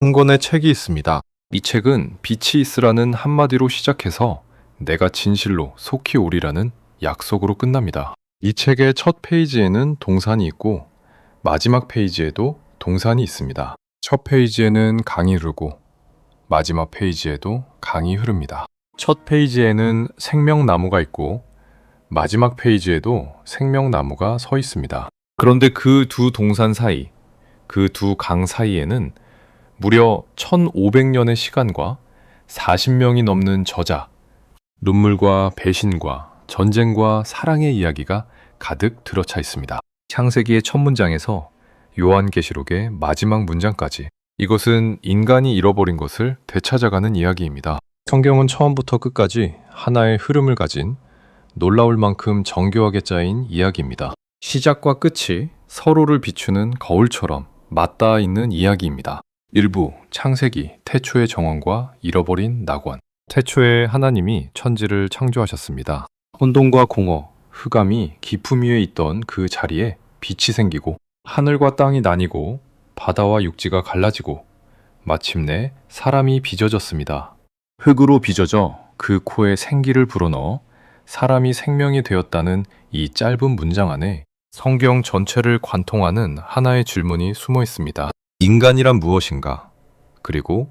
한 권의 책이 있습니다. 이 책은 빛이 있으라는 한마디로 시작해서 내가 진실로 속히 오리라는 약속으로 끝납니다. 이 책의 첫 페이지에는 동산이 있고 마지막 페이지에도 동산이 있습니다. 첫 페이지에는 강이 흐르고 마지막 페이지에도 강이 흐릅니다. 첫 페이지에는 생명나무가 있고 마지막 페이지에도 생명나무가 서 있습니다. 그런데 그 두 동산 사이, 그 두 강 사이에는 무려 1500년의 시간과 40명이 넘는 저자, 눈물과 배신과 전쟁과 사랑의 이야기가 가득 들어차 있습니다. 창세기의 첫 문장에서 요한계시록의 마지막 문장까지 이것은 인간이 잃어버린 것을 되찾아가는 이야기입니다. 성경은 처음부터 끝까지 하나의 흐름을 가진 놀라울 만큼 정교하게 짜인 이야기입니다. 시작과 끝이 서로를 비추는 거울처럼 맞닿아 있는 이야기입니다. 일부 창세기, 태초의 정원과 잃어버린 낙원. 태초에 하나님이 천지를 창조하셨습니다. 혼돈과 공허, 흑암이 깊음 위에 있던 그 자리에 빛이 생기고 하늘과 땅이 나뉘고 바다와 육지가 갈라지고 마침내 사람이 빚어졌습니다. 흙으로 빚어져 그 코에 생기를 불어넣어 사람이 생명이 되었다는 이 짧은 문장 안에 성경 전체를 관통하는 하나의 질문이 숨어 있습니다. 인간이란 무엇인가? 그리고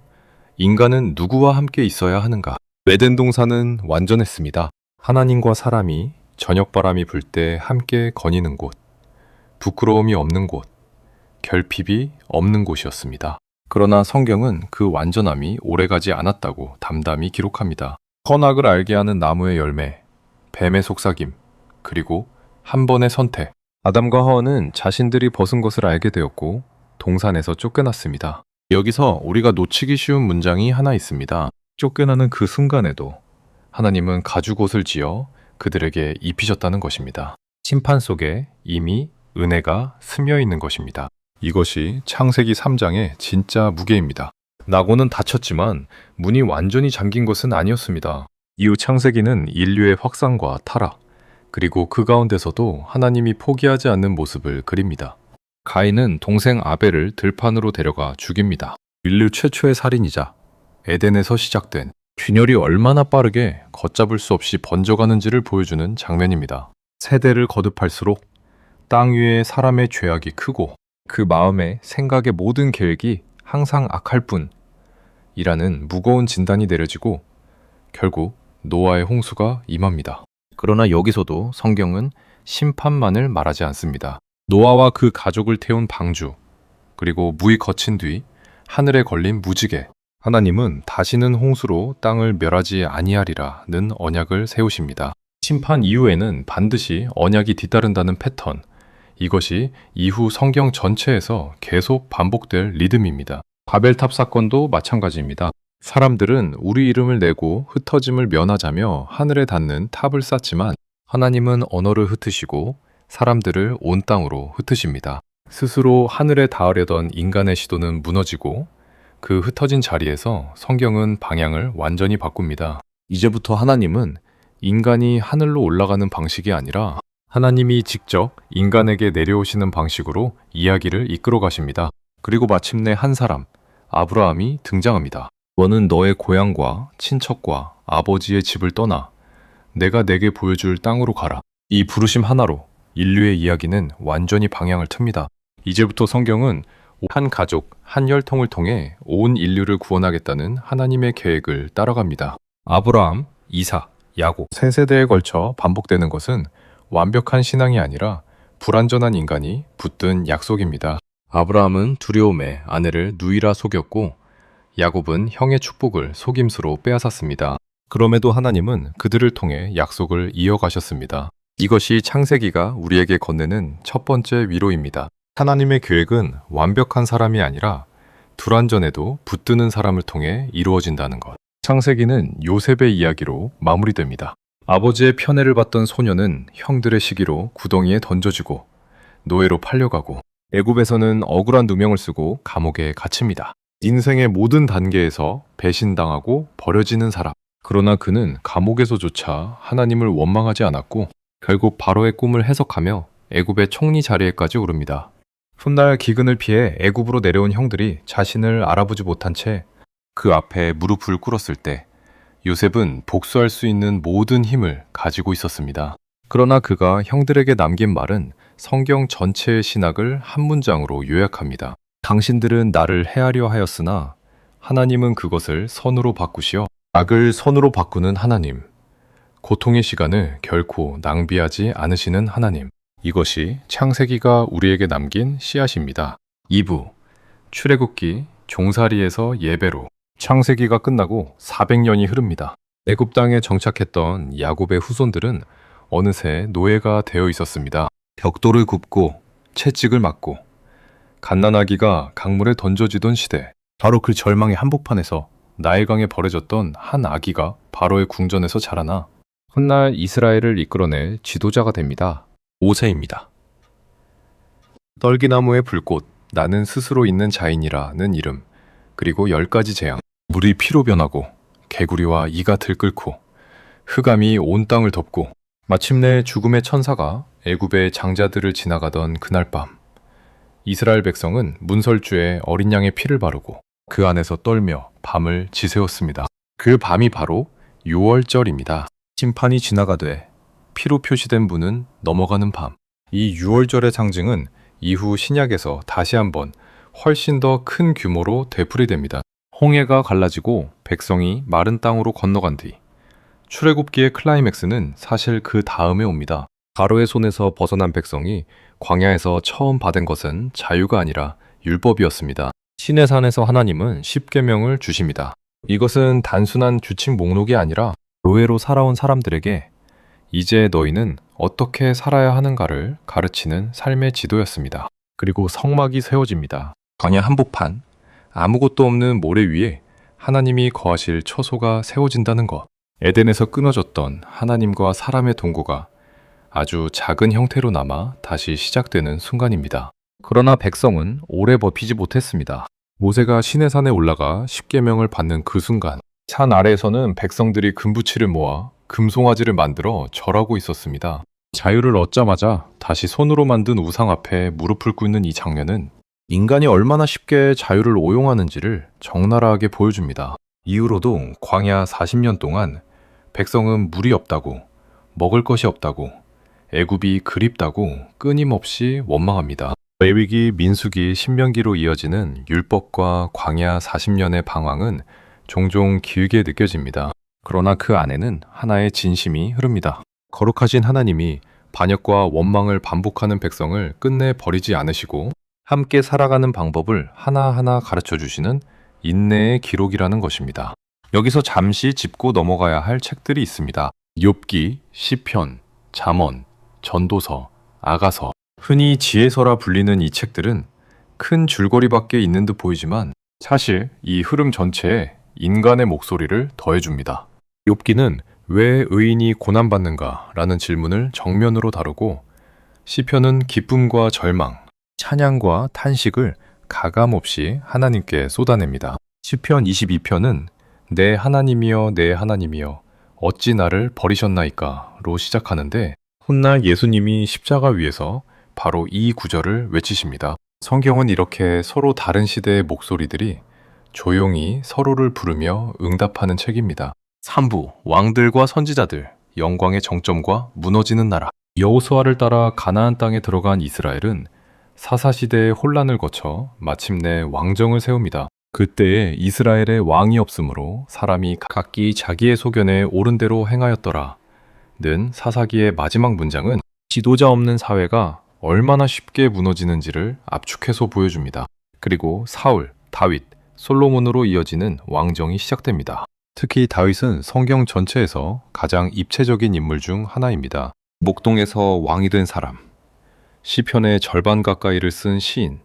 인간은 누구와 함께 있어야 하는가? 에덴 동산은 완전했습니다. 하나님과 사람이 저녁바람이 불 때 함께 거니는 곳, 부끄러움이 없는 곳, 결핍이 없는 곳이었습니다. 그러나 성경은 그 완전함이 오래가지 않았다고 담담히 기록합니다. 선악을 알게 하는 나무의 열매, 뱀의 속삭임, 그리고 한 번의 선택. 아담과 하와는 자신들이 벗은 것을 알게 되었고 동산에서 쫓겨났습니다. 여기서 우리가 놓치기 쉬운 문장이 하나 있습니다. 쫓겨나는 그 순간에도 하나님은 가죽옷을 지어 그들에게 입히셨다는 것입니다. 심판 속에 이미 은혜가 스며 있는 것입니다. 이것이 창세기 3장의 진짜 무게입니다. 낙원은 닫혔지만 문이 완전히 잠긴 것은 아니었습니다. 이후 창세기는 인류의 확산과 타락, 그리고 그 가운데서도 하나님이 포기하지 않는 모습을 그립니다. 가인은 동생 아벨을 들판으로 데려가 죽입니다. 인류 최초의 살인이자 에덴에서 시작된 균열이 얼마나 빠르게 걷잡을 수 없이 번져가는지를 보여주는 장면입니다. 세대를 거듭할수록 땅 위에 사람의 죄악이 크고 그 마음에 생각의 모든 계획이 항상 악할 뿐이라는 무거운 진단이 내려지고 결국 노아의 홍수가 임합니다. 그러나 여기서도 성경은 심판만을 말하지 않습니다. 노아와 그 가족을 태운 방주, 그리고 물이 거친 뒤 하늘에 걸린 무지개. 하나님은 다시는 홍수로 땅을 멸하지 아니하리라는 언약을 세우십니다. 심판 이후에는 반드시 언약이 뒤따른다는 패턴. 이것이 이후 성경 전체에서 계속 반복될 리듬입니다. 바벨탑 사건도 마찬가지입니다. 사람들은 우리 이름을 내고 흩어짐을 면하자며 하늘에 닿는 탑을 쌓지만 하나님은 언어를 흩으시고 사람들을 온 땅으로 흩으십니다. 스스로 하늘에 닿으려던 인간의 시도는 무너지고 그 흩어진 자리에서 성경은 방향을 완전히 바꿉니다. 이제부터 하나님은 인간이 하늘로 올라가는 방식이 아니라 하나님이 직접 인간에게 내려오시는 방식으로 이야기를 이끌어 가십니다. 그리고 마침내 한 사람, 아브라함이 등장합니다. 너는 너의 고향과 친척과 아버지의 집을 떠나 내가 내게 보여줄 땅으로 가라. 이 부르심 하나로 인류의 이야기는 완전히 방향을 틉니다. 이제부터 성경은 한 가족, 한 혈통을 통해 온 인류를 구원하겠다는 하나님의 계획을 따라갑니다. 아브라함, 이삭, 야곱 세 세대에 걸쳐 반복되는 것은 완벽한 신앙이 아니라 불완전한 인간이 붙든 약속입니다. 아브라함은 두려움에 아내를 누이라 속였고 야곱은 형의 축복을 속임수로 빼앗았습니다. 그럼에도 하나님은 그들을 통해 약속을 이어가셨습니다. 이것이 창세기가 우리에게 건네는 첫 번째 위로입니다. 하나님의 계획은 완벽한 사람이 아니라 불완전해도 붙드는 사람을 통해 이루어진다는 것. 창세기는 요셉의 이야기로 마무리됩니다. 아버지의 편애를 받던 소녀는 형들의 시기로 구덩이에 던져지고 노예로 팔려가고 애굽에서는 억울한 누명을 쓰고 감옥에 갇힙니다. 인생의 모든 단계에서 배신당하고 버려지는 사람. 그러나 그는 감옥에서조차 하나님을 원망하지 않았고 결국 바로의 꿈을 해석하며 애굽의 총리 자리에까지 오릅니다. 훗날 기근을 피해 애굽으로 내려온 형들이 자신을 알아보지 못한 채 그 앞에 무릎을 꿇었을 때 요셉은 복수할 수 있는 모든 힘을 가지고 있었습니다. 그러나 그가 형들에게 남긴 말은 성경 전체의 신학을 한 문장으로 요약합니다. 당신들은 나를 해하려 하였으나 하나님은 그것을 선으로 바꾸시어 악을 선으로 바꾸는 하나님, 고통의 시간을 결코 낭비하지 않으시는 하나님. 이것이 창세기가 우리에게 남긴 씨앗입니다. 2부 출애굽기 종살이에서 예배로. 창세기가 끝나고 400년이 흐릅니다. 애굽 땅에 정착했던 야곱의 후손들은 어느새 노예가 되어 있었습니다. 벽돌을 굽고 채찍을 맞고 갓난아기가 강물에 던져지던 시대, 바로 그 절망의 한복판에서 나일강에 버려졌던 한 아기가 바로의 궁전에서 자라나 훗날 이스라엘을 이끌어낼 지도자가 됩니다. 모세입니다. 떨기나무의 불꽃, 나는 스스로 있는 자인이라는 이름, 그리고 10가지 재앙, 물이 피로 변하고 개구리와 이가 들끓고 흑암이 온 땅을 덮고 마침내 죽음의 천사가 애굽의 장자들을 지나가던 그날 밤, 이스라엘 백성은 문설주에 어린 양의 피를 바르고 그 안에서 떨며 밤을 지새웠습니다. 그 밤이 바로 6월절입니다. 심판이 지나가되 피로 표시된 분은 넘어가는 밤. 이 6월절의 상징은 이후 신약에서 다시 한번 훨씬 더 큰 규모로 되풀이됩니다. 홍해가 갈라지고 백성이 마른 땅으로 건너간 뒤 출애굽기의 클라이맥스는 사실 그 다음에 옵니다. 바로의 손에서 벗어난 백성이 광야에서 처음 받은 것은 자유가 아니라 율법이었습니다. 시내산에서 하나님은 십계명을 주십니다. 이것은 단순한 규칙 목록이 아니라 노예로 살아온 사람들에게 이제 너희는 어떻게 살아야 하는가를 가르치는 삶의 지도였습니다. 그리고 성막이 세워집니다. 광야 한복판, 아무것도 없는 모래 위에 하나님이 거하실 처소가 세워진다는 것. 에덴에서 끊어졌던 하나님과 사람의 동거가 아주 작은 형태로 남아 다시 시작되는 순간입니다. 그러나 백성은 오래 버티지 못했습니다. 모세가 시내산에 올라가 십계명을 받는 그 순간, 산 아래에서는 백성들이 금부치를 모아 금송아지를 만들어 절하고 있었습니다. 자유를 얻자마자 다시 손으로 만든 우상 앞에 무릎을 꿇는 이 장면은 인간이 얼마나 쉽게 자유를 오용하는지를 적나라하게 보여줍니다. 이후로도 광야 40년 동안 백성은 물이 없다고, 먹을 것이 없다고, 애굽이 그립다고 끊임없이 원망합니다. 레위기, 민수기, 신명기로 이어지는 율법과 광야 40년의 방황은 종종 길게 느껴집니다. 그러나 그 안에는 하나의 진심이 흐릅니다. 거룩하신 하나님이 반역과 원망을 반복하는 백성을 끝내 버리지 않으시고 함께 살아가는 방법을 하나하나 가르쳐 주시는 인내의 기록이라는 것입니다. 여기서 잠시 짚고 넘어가야 할 책들이 있습니다. 욥기, 시편, 잠언, 전도서, 아가서. 흔히 지혜서라 불리는 이 책들은 큰 줄거리밖에 있는 듯 보이지만 사실 이 흐름 전체에 인간의 목소리를 더해줍니다. 욥기는 왜 의인이 고난받는가 라는 질문을 정면으로 다루고, 시편은 기쁨과 절망, 찬양과 탄식을 가감없이 하나님께 쏟아냅니다. 시편 22편은 내 하나님이여 내 하나님이여 어찌 나를 버리셨나이까로 시작하는데 훗날 예수님이 십자가 위에서 바로 이 구절을 외치십니다. 성경은 이렇게 서로 다른 시대의 목소리들이 조용히 서로를 부르며 응답하는 책입니다. 3부 왕들과 선지자들, 영광의 정점과 무너지는 나라. 여호수아를 따라 가나안 땅에 들어간 이스라엘은 사사시대의 혼란을 거쳐 마침내 왕정을 세웁니다. 그때에 이스라엘에 왕이 없으므로 사람이 각기 자기의 소견에 옳은 대로 행하였더라 는 사사기의 마지막 문장은 지도자 없는 사회가 얼마나 쉽게 무너지는지를 압축해서 보여줍니다. 그리고 사울, 다윗, 솔로몬으로 이어지는 왕정이 시작됩니다. 특히 다윗은 성경 전체에서 가장 입체적인 인물 중 하나입니다. 목동에서 왕이 된 사람, 시편의 절반 가까이를 쓴 시인,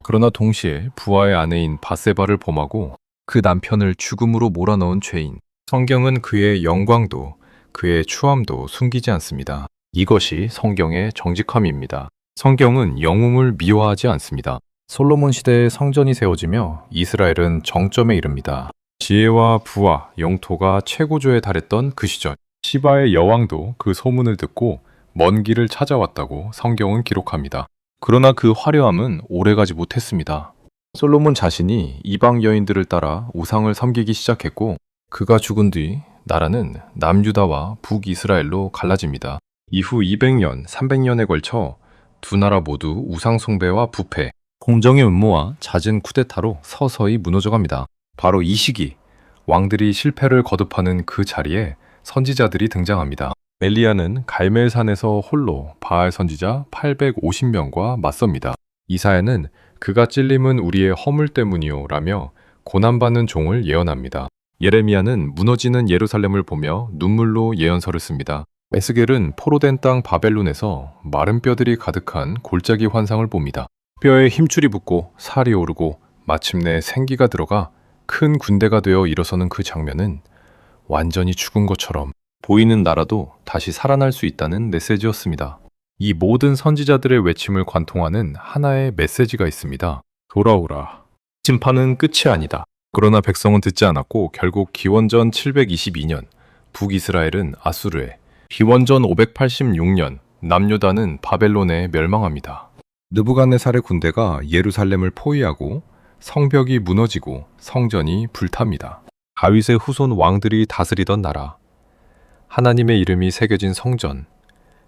그러나 동시에 부하의 아내인 바세바를 범하고 그 남편을 죽음으로 몰아넣은 죄인. 성경은 그의 영광도 그의 추함도 숨기지 않습니다. 이것이 성경의 정직함입니다. 성경은 영웅을 미워하지 않습니다. 솔로몬 시대에 성전이 세워지며 이스라엘은 정점에 이릅니다. 지혜와 부와 영토가 최고조에 달했던 그 시절, 시바의 여왕도 그 소문을 듣고 먼 길을 찾아왔다고 성경은 기록합니다. 그러나 그 화려함은 오래가지 못했습니다. 솔로몬 자신이 이방 여인들을 따라 우상을 섬기기 시작했고, 그가 죽은 뒤 나라는 남유다와 북이스라엘로 갈라집니다. 이후 200년, 300년에 걸쳐 두 나라 모두 우상 숭배와 부패, 공정의 음모와 잦은 쿠데타로 서서히 무너져갑니다. 바로 이 시기 왕들이 실패를 거듭하는 그 자리에 선지자들이 등장합니다. 엘리야는 갈멜산에서 홀로 바알 선지자 850명과 맞섭니다. 이사야는 그가 찔림은 우리의 허물 때문이요 라며 고난받는 종을 예언합니다. 예레미야는 무너지는 예루살렘을 보며 눈물로 예언서를 씁니다. 에스겔은 포로된 땅 바벨론에서 마른 뼈들이 가득한 골짜기 환상을 봅니다. 뼈에 힘줄이 붙고 살이 오르고 마침내 생기가 들어가 큰 군대가 되어 일어서는 그 장면은 완전히 죽은 것처럼 보이는 나라도 다시 살아날 수 있다는 메시지였습니다. 이 모든 선지자들의 외침을 관통하는 하나의 메시지가 있습니다. 돌아오라. 심판은 끝이 아니다. 그러나 백성은 듣지 않았고 결국 기원전 722년 북이스라엘은 아수르에, 기원전 586년 남유다는 바벨론에 멸망합니다. 느부갓네살의 군대가 예루살렘을 포위하고 성벽이 무너지고 성전이 불탑니다. 다윗의 후손 왕들이 다스리던 나라, 하나님의 이름이 새겨진 성전,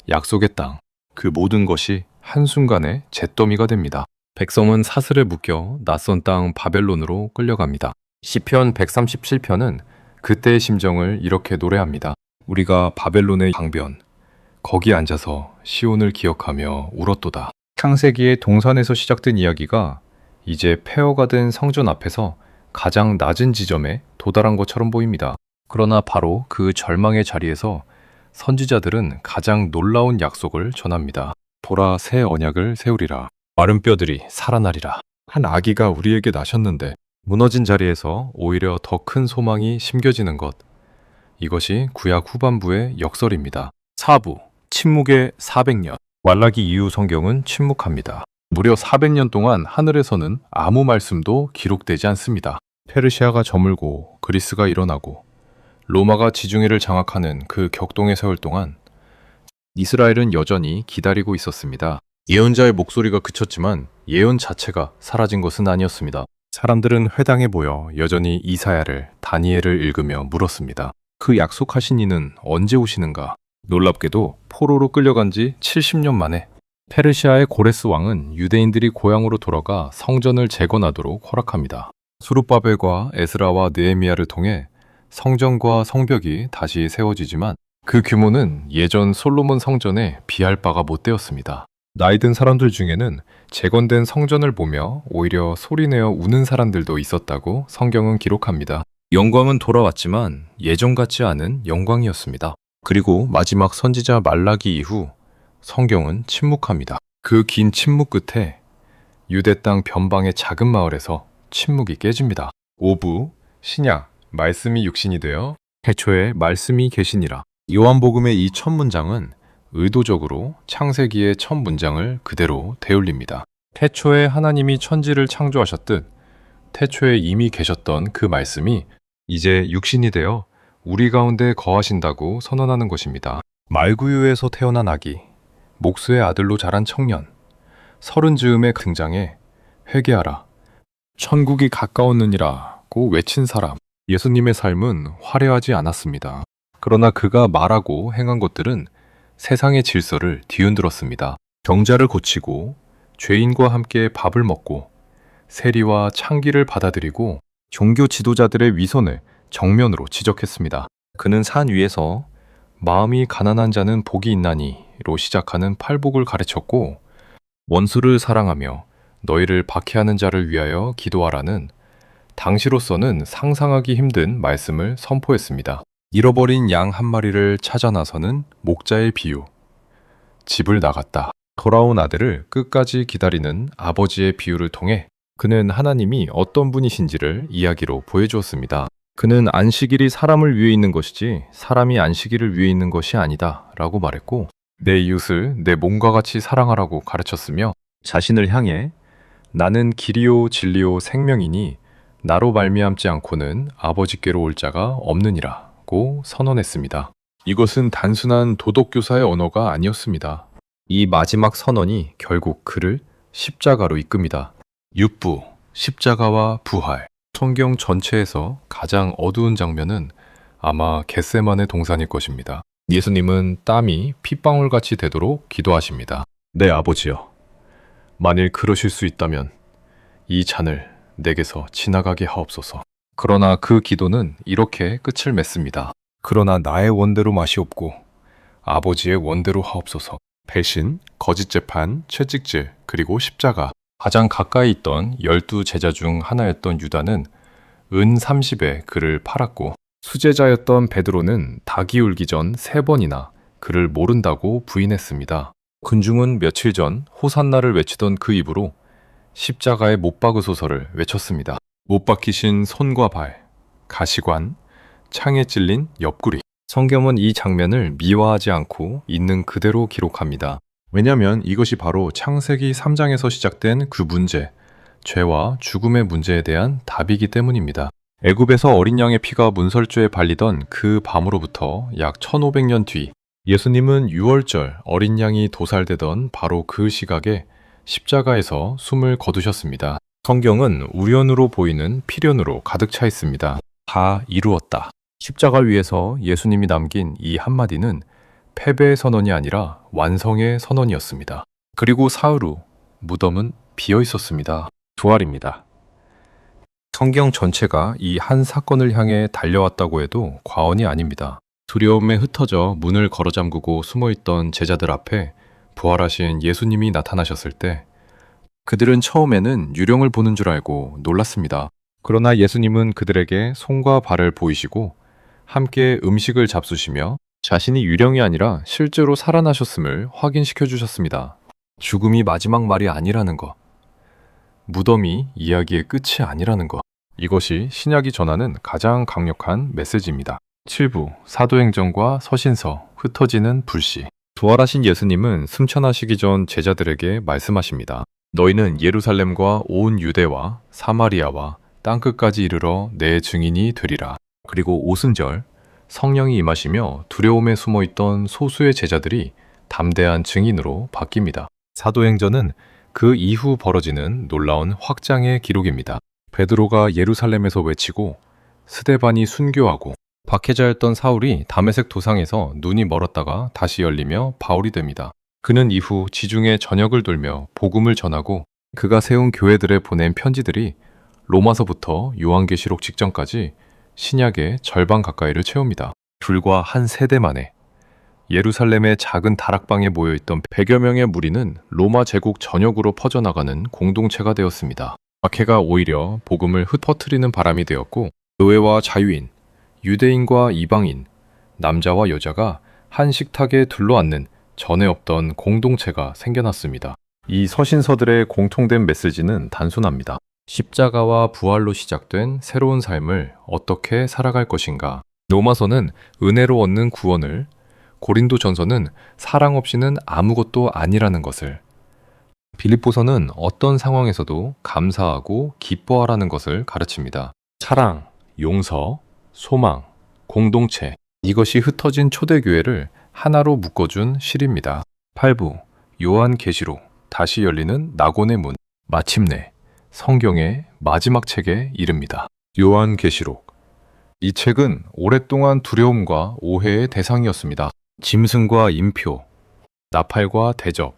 약속의 땅, 그 모든 것이 한순간에 잿더미가 됩니다. 백성은 사슬에 묶여 낯선 땅 바벨론으로 끌려갑니다. 시편 137편은 그때의 심정을 이렇게 노래합니다. 우리가 바벨론의 강변, 거기 앉아서 시온을 기억하며 울었도다. 창세기의 동산에서 시작된 이야기가 이제 폐허가 된 성전 앞에서 가장 낮은 지점에 도달한 것처럼 보입니다. 그러나 바로 그 절망의 자리에서 선지자들은 가장 놀라운 약속을 전합니다. 보라, 새 언약을 세우리라. 마른 뼈들이 살아나리라. 한 아기가 우리에게 나셨는데 무너진 자리에서 오히려 더 큰 소망이 심겨지는 것. 이것이 구약 후반부의 역설입니다. 4부, 침묵의 400년. 말라기 이후 성경은 침묵합니다. 무려 400년 동안 하늘에서는 아무 말씀도 기록되지 않습니다. 페르시아가 저물고 그리스가 일어나고 로마가 지중해를 장악하는 그 격동의 세월 동안 이스라엘은 여전히 기다리고 있었습니다. 예언자의 목소리가 그쳤지만 예언 자체가 사라진 것은 아니었습니다. 사람들은 회당에 모여 여전히 이사야를, 다니엘을 읽으며 물었습니다. 그 약속하신 이는 언제 오시는가? 놀랍게도 포로로 끌려간 지 70년 만에 페르시아의 고레스 왕은 유대인들이 고향으로 돌아가 성전을 재건하도록 허락합니다. 수룹바벨과 에스라와 느헤미야를 통해 성전과 성벽이 다시 세워지지만 그 규모는 예전 솔로몬 성전에 비할 바가 못 되었습니다. 나이든 사람들 중에는 재건된 성전을 보며 오히려 소리내어 우는 사람들도 있었다고 성경은 기록합니다. 영광은 돌아왔지만 예전 같지 않은 영광이었습니다. 그리고 마지막 선지자 말라기 이후 성경은 침묵합니다. 그 긴 침묵 끝에 유대 땅 변방의 작은 마을에서 침묵이 깨집니다. 5부, 신약, 말씀이 육신이 되어 태초에 말씀이 계시니라. 요한복음의 이 첫 문장은 의도적으로 창세기의 첫 문장을 그대로 되올립니다. 태초에 하나님이 천지를 창조하셨듯 태초에 이미 계셨던 그 말씀이 이제 육신이 되어 우리 가운데 거하신다고 선언하는 것입니다. 말구유에서 태어난 아기, 목수의 아들로 자란 청년, 서른 즈음에 등장해 회개하라, 천국이 가까웠느니라고 외친 사람. 예수님의 삶은 화려하지 않았습니다. 그러나 그가 말하고 행한 것들은 세상의 질서를 뒤흔들었습니다. 경자를 고치고 죄인과 함께 밥을 먹고 세리와 창기를 받아들이고 종교 지도자들의 위선을 정면으로 지적했습니다. 그는 산 위에서 마음이 가난한 자는 복이 있나니로 시작하는 팔복을 가르쳤고 원수를 사랑하며 너희를 박해하는 자를 위하여 기도하라는 당시로서는 상상하기 힘든 말씀을 선포했습니다. 잃어버린 양 한 마리를 찾아 나서는 목자의 비유, 집을 나갔다. 돌아온 아들을 끝까지 기다리는 아버지의 비유를 통해 그는 하나님이 어떤 분이신지를 이야기로 보여주었습니다. 그는 안식일이 사람을 위해 있는 것이지 사람이 안식일을 위해 있는 것이 아니다 라고 말했고 내 이웃을 내 몸과 같이 사랑하라고 가르쳤으며 자신을 향해 나는 길이요 진리요 생명이니 나로 말미암지 않고는 아버지께로 올 자가 없느니라고 선언했습니다. 이것은 단순한 도덕교사의 언어가 아니었습니다. 이 마지막 선언이 결국 그를 십자가로 이끕니다. 육부, 십자가와 부활. 성경 전체에서 가장 어두운 장면은 아마 겟세마네 동산일 것입니다. 예수님은 땀이 핏방울같이 되도록 기도하십니다. 내 아버지여, 만일 그러실 수 있다면 이 잔을 내게서 지나가게 하옵소서. 그러나 그 기도는 이렇게 끝을 맺습니다. 그러나 나의 원대로 마시옵고 아버지의 원대로 하옵소서. 배신, 거짓 재판, 채찍질, 그리고 십자가. 가장 가까이 있던 12제자 중 하나였던 유다는 은 30에 그를 팔았고, 수제자였던 베드로는 닭이 울기 전 3번이나 그를 모른다고 부인했습니다. 군중은 며칠 전 호산나를 외치던 그 입으로 십자가에 못 박으소서를 외쳤습니다. 못 박히신 손과 발, 가시관, 창에 찔린 옆구리. 성경은 이 장면을 미화하지 않고 있는 그대로 기록합니다. 왜냐하면 이것이 바로 창세기 3장에서 시작된 그 문제, 죄와 죽음의 문제에 대한 답이기 때문입니다. 애굽에서 어린 양의 피가 문설주에 발리던 그 밤으로부터 약 1500년 뒤, 예수님은 유월절 어린 양이 도살되던 바로 그 시각에 십자가에서 숨을 거두셨습니다. 성경은 우연으로 보이는 필연으로 가득 차 있습니다. 다 이루었다. 십자가 위에서 예수님이 남긴 이 한마디는 패배의 선언이 아니라 완성의 선언이었습니다. 그리고 사흘 후 무덤은 비어 있었습니다. 부활입니다. 성경 전체가 이 한 사건을 향해 달려왔다고 해도 과언이 아닙니다. 두려움에 흩어져 문을 걸어 잠그고 숨어있던 제자들 앞에 부활하신 예수님이 나타나셨을 때 그들은 처음에는 유령을 보는 줄 알고 놀랐습니다. 그러나 예수님은 그들에게 손과 발을 보이시고 함께 음식을 잡수시며 자신이 유령이 아니라 실제로 살아나셨음을 확인시켜 주셨습니다. 죽음이 마지막 말이 아니라는 것, 무덤이 이야기의 끝이 아니라는 것, 이것이 신약이 전하는 가장 강력한 메시지입니다. 7부, 사도행전과 서신서, 흩어지는 불씨. 부활하신 예수님은 승천하시기 전 제자들에게 말씀하십니다. 너희는 예루살렘과 온 유대와 사마리아와 땅끝까지 이르러 내 증인이 되리라. 그리고 오순절, 성령이 임하시며 두려움에 숨어있던 소수의 제자들이 담대한 증인으로 바뀝니다. 사도행전은 그 이후 벌어지는 놀라운 확장의 기록입니다. 베드로가 예루살렘에서 외치고 스데반이 순교하고 박해자였던 사울이 다메섹 도상에서 눈이 멀었다가 다시 열리며 바울이 됩니다. 그는 이후 지중해 전역을 돌며 복음을 전하고 그가 세운 교회들에 보낸 편지들이 로마서부터 요한계시록 직전까지 신약의 절반 가까이를 채웁니다. 불과 한 세대 만에 예루살렘의 작은 다락방에 모여있던 100여 명의 무리는 로마 제국 전역으로 퍼져나가는 공동체가 되었습니다. 박해가 오히려 복음을 흩퍼뜨리는 바람이 되었고 노예와 자유인, 유대인과 이방인, 남자와 여자가 한 식탁에 둘러앉는 전에 없던 공동체가 생겨났습니다. 이 서신서들의 공통된 메시지는 단순합니다. 십자가와 부활로 시작된 새로운 삶을 어떻게 살아갈 것인가. 로마서는 은혜로 얻는 구원을, 고린도전서는 사랑 없이는 아무것도 아니라는 것을, 빌립보서는 어떤 상황에서도 감사하고 기뻐하라는 것을 가르칩니다. 사랑, 용서, 소망, 공동체, 이것이 흩어진 초대교회를 하나로 묶어준 실입니다. 8부, 요한계시록, 다시 열리는 낙원의 문. 마침내 성경의 마지막 책에 이릅니다. 요한계시록. 이 책은 오랫동안 두려움과 오해의 대상이었습니다. 짐승과 인표, 나팔과 대접,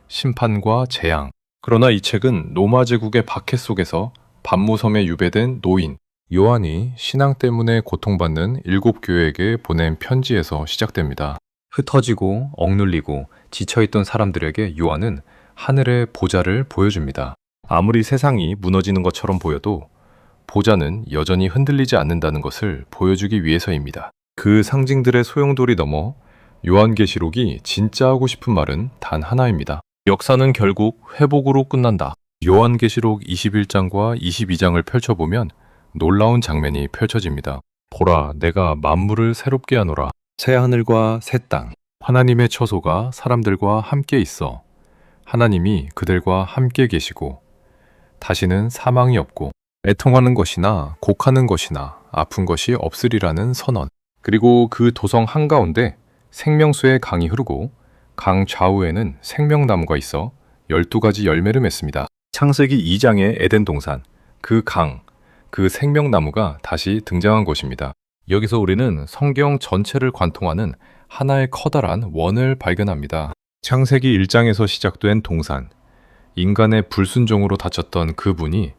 심판과 재앙. 그러나 이 책은 로마 제국의 박해 속에서 반모섬에 유배된 노인 요한이 신앙 때문에 고통받는 7교회에게 보낸 편지에서 시작됩니다. 흩어지고 억눌리고 지쳐있던 사람들에게 요한은 하늘의 보좌를 보여줍니다. 아무리 세상이 무너지는 것처럼 보여도 보좌는 여전히 흔들리지 않는다는 것을 보여주기 위해서입니다. 그 상징들의 소용돌이 넘어 요한계시록이 진짜 하고 싶은 말은 단 하나입니다. 역사는 결국 회복으로 끝난다. 요한계시록 21장과 22장을 펼쳐보면 놀라운 장면이 펼쳐집니다. 보라, 내가 만물을 새롭게 하노라. 새 하늘과 새 땅. 하나님의 처소가 사람들과 함께 있어. 하나님이 그들과 함께 계시고 다시는 사망이 없고 애통하는 것이나 곡하는 것이나 아픈 것이 없으리라는 선언. 그리고 그 도성 한가운데 생명수의 강이 흐르고 강 좌우에는 생명나무가 있어 12가지 열매를 맺습니다. 창세기 2장의 에덴 동산, 그 강, 그 생명나무가 다시 등장한 것입니다. 여기서 우리는 성경 전체를 관통하는 하나의 커다란 원을 발견합니다. 창세기 1장에서 시작된 동산, 인간의 불순종으로 닫혔던 그 문이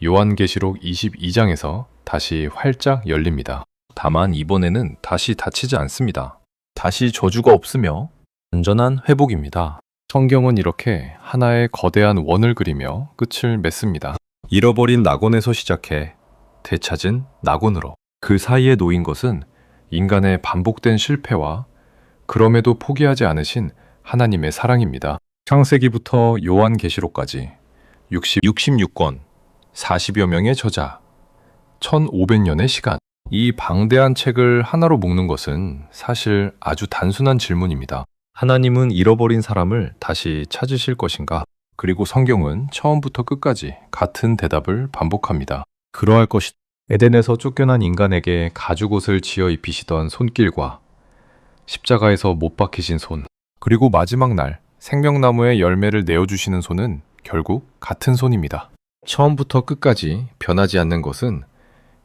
요한계시록 22장에서 다시 활짝 열립니다. 다만 이번에는 다시 닫히지 않습니다. 다시 저주가 없으며 완전한 회복입니다. 성경은 이렇게 하나의 거대한 원을 그리며 끝을 맺습니다. 잃어버린 낙원에서 시작해 되찾은 낙원으로. 그 사이에 놓인 것은 인간의 반복된 실패와 그럼에도 포기하지 않으신 하나님의 사랑입니다. 창세기부터 요한계시록까지 66권, 40여 명의 저자, 1500년의 시간. 이 방대한 책을 하나로 묶는 것은 사실 아주 단순한 질문입니다. 하나님은 잃어버린 사람을 다시 찾으실 것인가? 그리고 성경은 처음부터 끝까지 같은 대답을 반복합니다. 그러할 것이다. 에덴에서 쫓겨난 인간에게 가죽옷을 지어 입히시던 손길과 십자가에서 못 박히신 손, 그리고 마지막 날 생명나무의 열매를 내어주시는 손은 결국 같은 손입니다. 처음부터 끝까지 변하지 않는 것은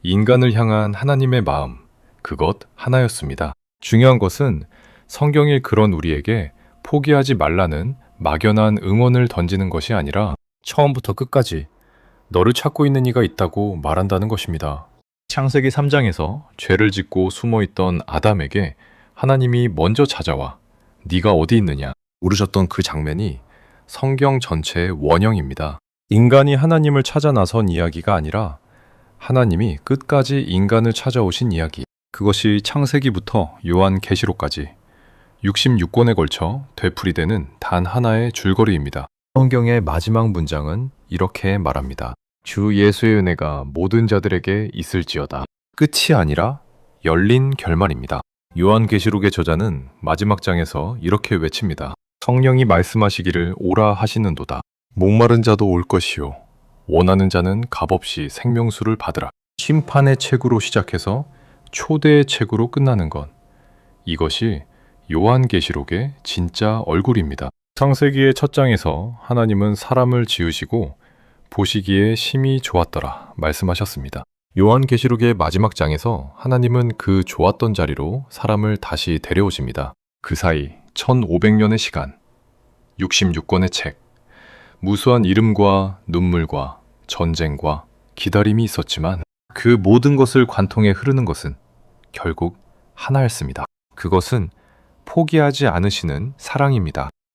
인간을 향한 하나님의 마음, 그것 하나였습니다. 중요한 것은 성경이 그런 우리에게 포기하지 말라는 막연한 응원을 던지는 것이 아니라 처음부터 끝까지 너를 찾고 있는 이가 있다고 말한다는 것입니다. 창세기 3장에서 죄를 짓고 숨어있던 아담에게 하나님이 먼저 찾아와 네가 어디 있느냐 물으셨던 그 장면이 성경 전체의 원형입니다. 인간이 하나님을 찾아 나선 이야기가 아니라 하나님이 끝까지 인간을 찾아오신 이야기. 그것이 창세기부터 요한계시록까지 66권에 걸쳐 되풀이되는 단 하나의 줄거리입니다. 성경의 마지막 문장은 이렇게 말합니다. 주 예수의 은혜가 모든 자들에게 있을지어다. 끝이 아니라 열린 결말입니다. 요한계시록의 저자는 마지막 장에서 이렇게 외칩니다. 성령이 말씀하시기를 오라 하시는도다. 목마른 자도 올 것이요 원하는 자는 값없이 생명수를 받으라. 심판의 책으로 시작해서 초대의 책으로 끝나는 것. 이것이 요한계시록의 진짜 얼굴입니다. 창세기의 첫 장에서 하나님은 사람을 지으시고 보시기에 심히 좋았더라 말씀하셨습니다. 요한계시록의 마지막 장에서 하나님은 그 좋았던 자리로 사람을 다시 데려오십니다. 그 사이 1500년의 시간, 66권의 책, 무수한 이름과 눈물과 전쟁과 기다림이 있었지만 그 모든 것을 관통해 흐르는 것은 결국 하나였습니다. 그것은 포기하지 않으시는 사랑입니다.